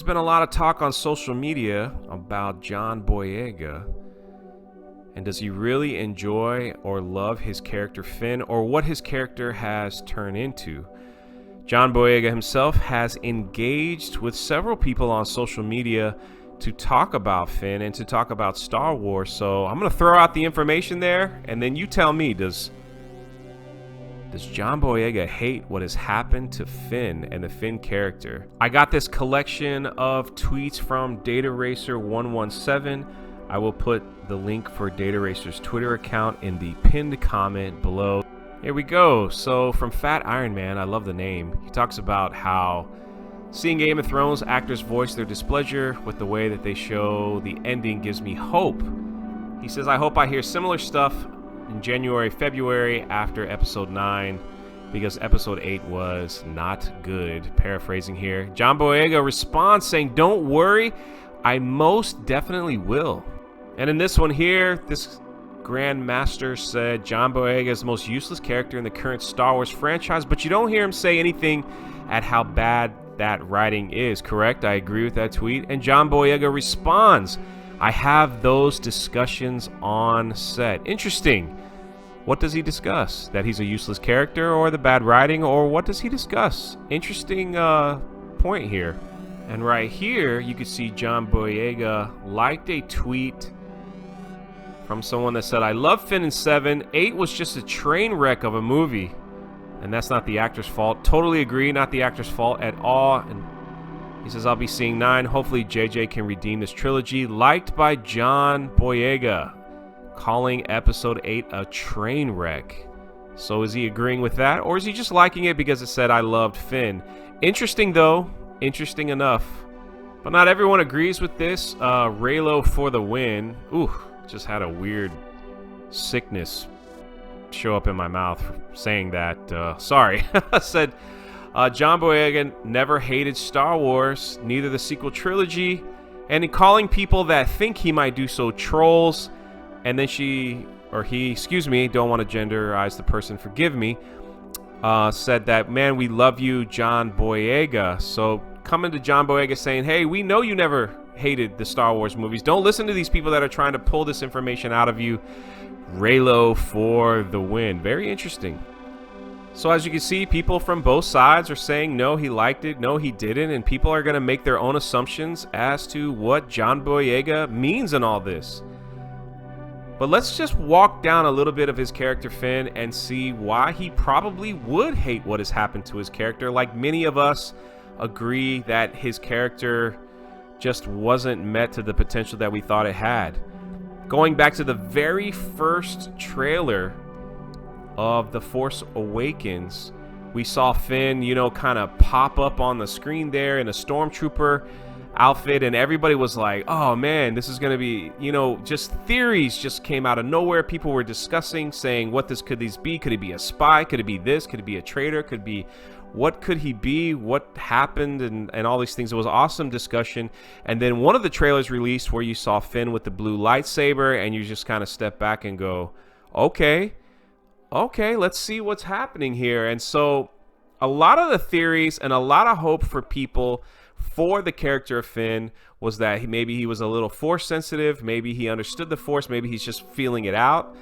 been a lot of talk on social media about John Boyega. And does he really enjoy or love his character Finn, or what his character has turned into? John Boyega himself has engaged with several people on social media to talk about Finn and to talk about Star Wars. So I'm going to throw out the information there, and then you tell me, does John Boyega hate what has happened to Finn and the Finn character? I got this collection of tweets from Data Racer 117. I will put the link for Data Racer's Twitter account in the pinned comment below. Here we go. So from Fat Iron Man, I love the name. He talks about how seeing Game of Thrones actors voice their displeasure with the way that they show the ending gives me hope. He says, I hope I hear similar stuff in January, February after episode 9, because episode 8 was not good. Paraphrasing here. John Boyega responds saying, don't worry, I most definitely will. And in this one here, this Grandmaster said John Boyega is the most useless character in the current Star Wars franchise, but you don't hear him say anything at how bad that writing is, correct? I agree with that tweet. And John Boyega responds, I have those discussions on set. Interesting. What does he discuss? That he's a useless character, or the bad writing, or what does he discuss? Interesting point here. And right here, you can see John Boyega liked a tweet from someone that said, I love Finn in 7. 8 was just a train wreck of a movie. And that's not the actor's fault. Totally agree, not the actor's fault at all. And he says, I'll be seeing 9. Hopefully JJ can redeem this trilogy. Liked by John Boyega, calling episode 8 a train wreck. So is he agreeing with that? Or is he just liking it because it said, I loved Finn? Interesting though. Interesting enough. But not everyone agrees with this. Raylo for the win. Ooh, just had a weird sickness show up in my mouth for saying that. Sorry. Said John Boyega never hated Star Wars, neither the sequel trilogy, and in calling people that think he might do so trolls. And then she, or he, excuse me, don't want to genderize the person, forgive me, said that, man, we love you, John Boyega. So coming to John Boyega saying, hey, we know you never hated the Star Wars movies. Don't listen to these people that are trying to pull this information out of you. Raylo for the win. Very interesting. So as you can see, people from both sides are saying, no, he liked it, no, he didn't, and people are going to make their own assumptions as to what John Boyega means in all this. But let's just walk down a little bit of his character Finn and see why he probably would hate what has happened to his character. Like many of us agree that his character just wasn't met to the potential that we thought it had. Going back to the very first trailer of The Force Awakens, we saw Finn, kind of pop up on the screen there in a stormtrooper outfit, and everybody was like, oh man, this is going to be, just theories just came out of nowhere. People were discussing, saying, could these be? Could he be a spy? Could it be this? Could it be a traitor? Could it be, what could he be? What happened? And all these things. It was awesome discussion. And then one of the trailers released where you saw Finn with the blue lightsaber, and you just kind of step back and go, okay, let's see what's happening here. And so a lot of the theories and a lot of hope for people for the character of Finn was that maybe he was a little force sensitive, maybe he understood the force, maybe he's just feeling it out,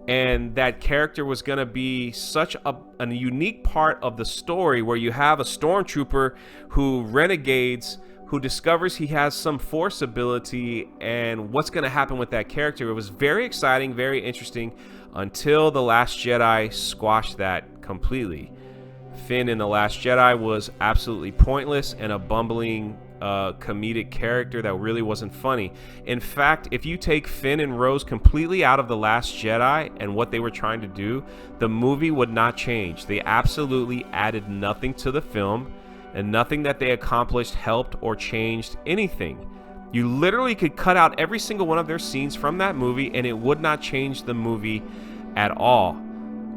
and that character was going to be such a unique part of the story where you have a stormtrooper who renegades, who discovers he has some force ability, and what's going to happen with that character. It was very exciting, very interesting, until The Last Jedi squashed that completely. Finn in The Last Jedi was absolutely pointless and a bumbling comedic character that really wasn't funny. In fact, if you take Finn and Rose completely out of The Last Jedi and what they were trying to do, the movie would not change. They absolutely added nothing to the film, and nothing that they accomplished helped or changed anything. You literally could cut out every single one of their scenes from that movie and it would not change the movie at all.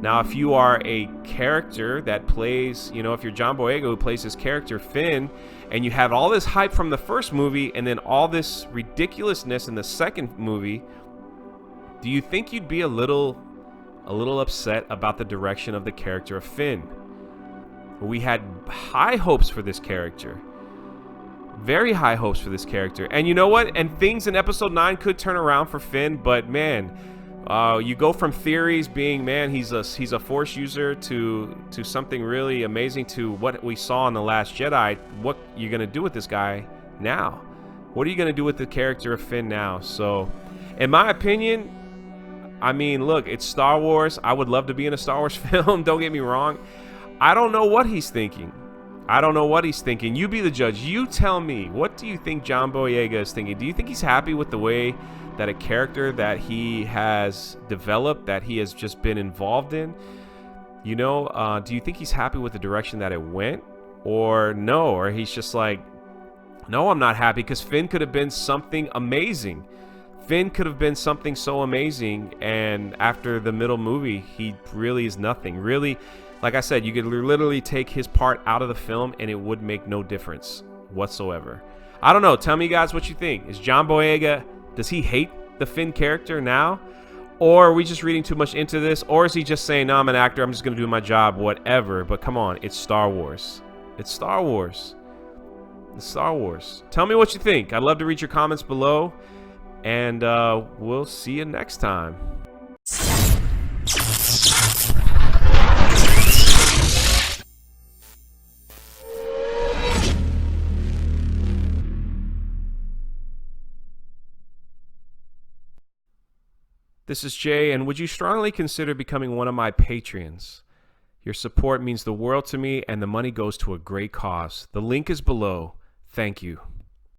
Now, if you are a character that plays, if you're John Boyega who plays his character Finn, and you have all this hype from the first movie and then all this ridiculousness in the second movie, do you think you'd be a little upset about the direction of the character of Finn? We had high hopes for this character. Very high hopes for this character. And you know what? And things in episode 9 could turn around for Finn, but man, you go from theories being, man, he's a Force user to something really amazing, to what we saw in The Last Jedi. What you gonna do with this guy now? What are you gonna do with the character of Finn now? So, in my opinion, I mean, look, it's Star Wars. I would love to be in a Star Wars film. Don't get me wrong. I don't know what he's thinking. I don't know what he's thinking. You be the judge. You tell me. What do you think John Boyega is thinking? Do you think he's happy with the way that a character that he has developed, that he has just been involved in, you know, do you think he's happy with the direction that it went? Or no? Or he's just like, no, I'm not happy, because Finn could have been something amazing. Finn could have been something so amazing, and after the middle movie, he really is nothing. Really, like I said, you could literally take his part out of the film and it would make no difference whatsoever. I don't know. Tell me, guys, what you think. Is John Boyega, does he hate the Finn character now? Or are we just reading too much into this? Or is he just saying, no, I'm an actor, I'm just going to do my job, whatever. But come on, it's Star Wars. It's Star Wars. It's Star Wars. Tell me what you think. I'd love to read your comments below. And we'll see you next time. This is Jay, and would you strongly consider becoming one of my Patreons? Your support means the world to me, and the money goes to a great cause. The link is below. Thank you.